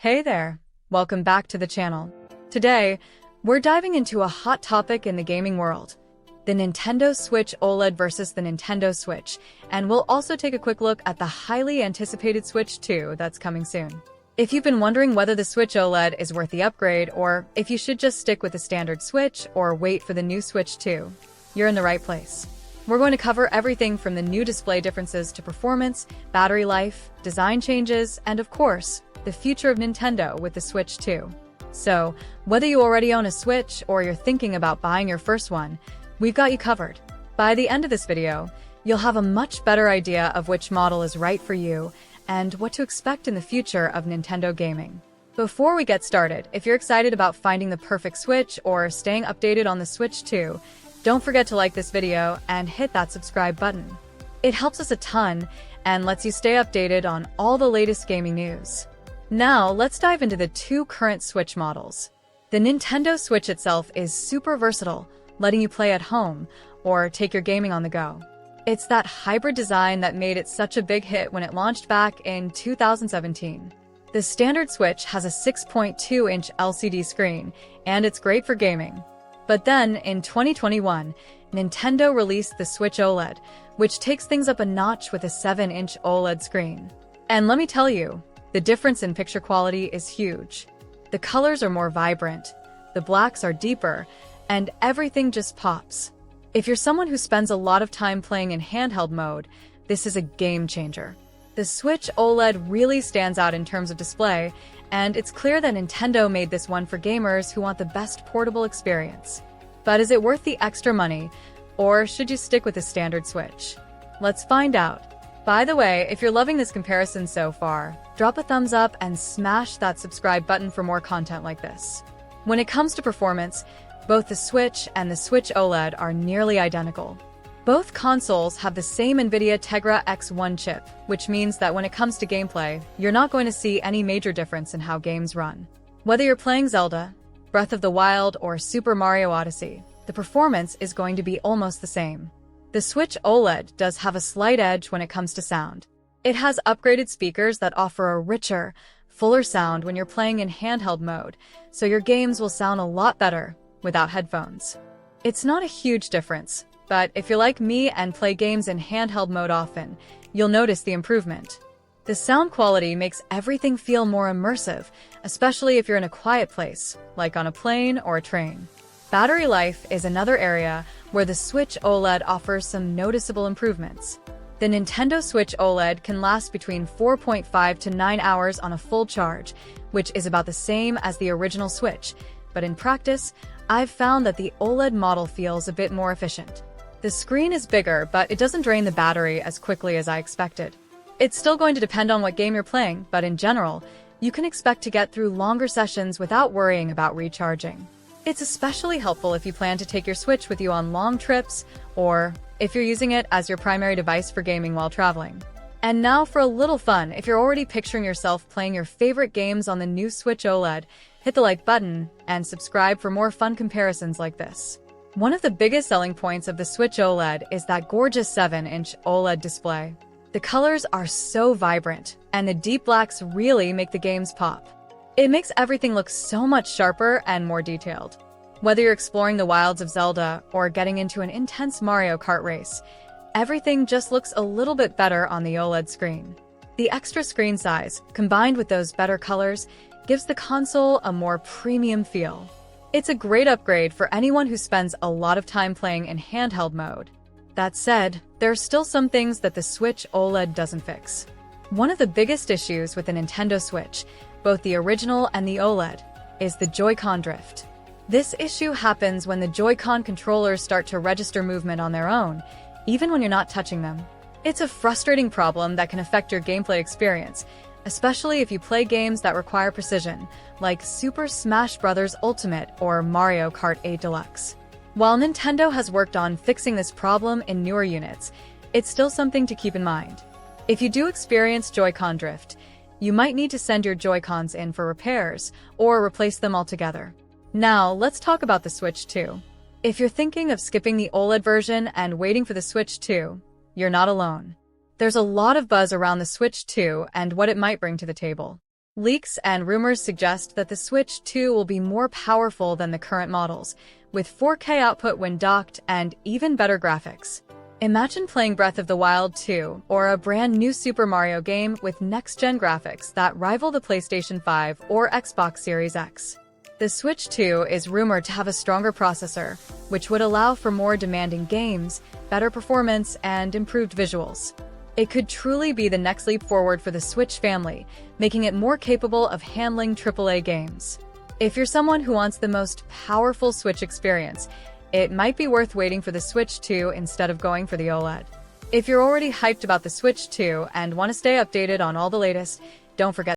Hey there, welcome back to the channel. Today, we're diving into a hot topic in the gaming world, the Nintendo Switch OLED versus the Nintendo Switch, and we'll also take a quick look at the highly anticipated Switch 2 that's coming soon. If you've been wondering whether the Switch OLED is worth the upgrade, or if you should just stick with the standard Switch or wait for the new Switch 2, you're in the right place. We're going to cover everything from the new display differences to performance, battery life, design changes, and of course, the future of Nintendo with the Switch 2. So, whether you already own a Switch or you're thinking about buying your first one, we've got you covered. By the end of this video, you'll have a much better idea of which model is right for you and what to expect in the future of Nintendo gaming. Before we get started, if you're excited about finding the perfect Switch or staying updated on the Switch 2, don't forget to like this video and hit that subscribe button. It helps us a ton and lets you stay updated on all the latest gaming news. Now, let's dive into the two current Switch models. The Nintendo Switch itself is super versatile, letting you play at home or take your gaming on the go. It's that hybrid design that made it such a big hit when it launched back in 2017. The standard Switch has a 6.2-inch LCD screen, and it's great for gaming. But then, in 2021, Nintendo released the Switch OLED, which takes things up a notch with a 7-inch OLED screen. And let me tell you, the difference in picture quality is huge. The colors are more vibrant, the blacks are deeper, and everything just pops. If you're someone who spends a lot of time playing in handheld mode, this is a game changer. The Switch OLED really stands out in terms of display, and it's clear that Nintendo made this one for gamers who want the best portable experience. But is it worth the extra money, or should you stick with the standard Switch? Let's find out. By the way, if you're loving this comparison so far, drop a thumbs up and smash that subscribe button for more content like this. When it comes to performance, both the Switch and the Switch OLED are nearly identical. Both consoles have the same NVIDIA Tegra X1 chip, which means that when it comes to gameplay, you're not going to see any major difference in how games run. Whether you're playing Zelda, Breath of the Wild, or Super Mario Odyssey, the performance is going to be almost the same. The Switch OLED does have a slight edge when it comes to sound. It has upgraded speakers that offer a richer, fuller sound when you're playing in handheld mode, so your games will sound a lot better without headphones. It's not a huge difference, but if you're like me and play games in handheld mode often, you'll notice the improvement. The sound quality makes everything feel more immersive, especially if you're in a quiet place, like on a plane or a train. Battery life is another area where the Switch OLED offers some noticeable improvements. The Nintendo Switch OLED can last between 4.5 to 9 hours on a full charge, which is about the same as the original Switch, but in practice, I've found that the OLED model feels a bit more efficient. The screen is bigger, but it doesn't drain the battery as quickly as I expected. It's still going to depend on what game you're playing, but in general, you can expect to get through longer sessions without worrying about recharging. It's especially helpful if you plan to take your Switch with you on long trips, or if you're using it as your primary device for gaming while traveling. And now for a little fun, if you're already picturing yourself playing your favorite games on the new Switch OLED, hit the like button and subscribe for more fun comparisons like this. One of the biggest selling points of the Switch OLED is that gorgeous 7-inch OLED display. The colors are so vibrant, and the deep blacks really make the games pop. It makes everything look so much sharper and more detailed. Whether you're exploring the wilds of Zelda or getting into an intense Mario Kart race, everything just looks a little bit better on the OLED screen. The extra screen size, combined with those better colors, gives the console a more premium feel. It's a great upgrade for anyone who spends a lot of time playing in handheld mode. That said, there are still some things that the Switch OLED doesn't fix. One of the biggest issues with the Nintendo Switch, both the original and the OLED, is the Joy-Con drift. This issue happens when the Joy-Con controllers start to register movement on their own, even when you're not touching them. It's a frustrating problem that can affect your gameplay experience, especially if you play games that require precision, like Super Smash Bros. Ultimate or Mario Kart 8 Deluxe. While Nintendo has worked on fixing this problem in newer units, it's still something to keep in mind. If you do experience Joy-Con drift, you might need to send your Joy-Cons in for repairs or replace them altogether. Now, let's talk about the Switch 2. If you're thinking of skipping the OLED version and waiting for the Switch 2, you're not alone. There's a lot of buzz around the Switch 2 and what it might bring to the table. Leaks and rumors suggest that the Switch 2 will be more powerful than the current models, with 4K output when docked and even better graphics. Imagine playing Breath of the Wild 2 or a brand new Super Mario game with next-gen graphics that rival the PlayStation 5 or Xbox Series X. The Switch 2 is rumored to have a stronger processor, which would allow for more demanding games, better performance, and improved visuals. It could truly be the next leap forward for the Switch family, making it more capable of handling AAA games. If you're someone who wants the most powerful Switch experience, it might be worth waiting for the Switch 2 instead of going for the OLED. If you're already hyped about the Switch 2 and want to stay updated on all the latest, don't forget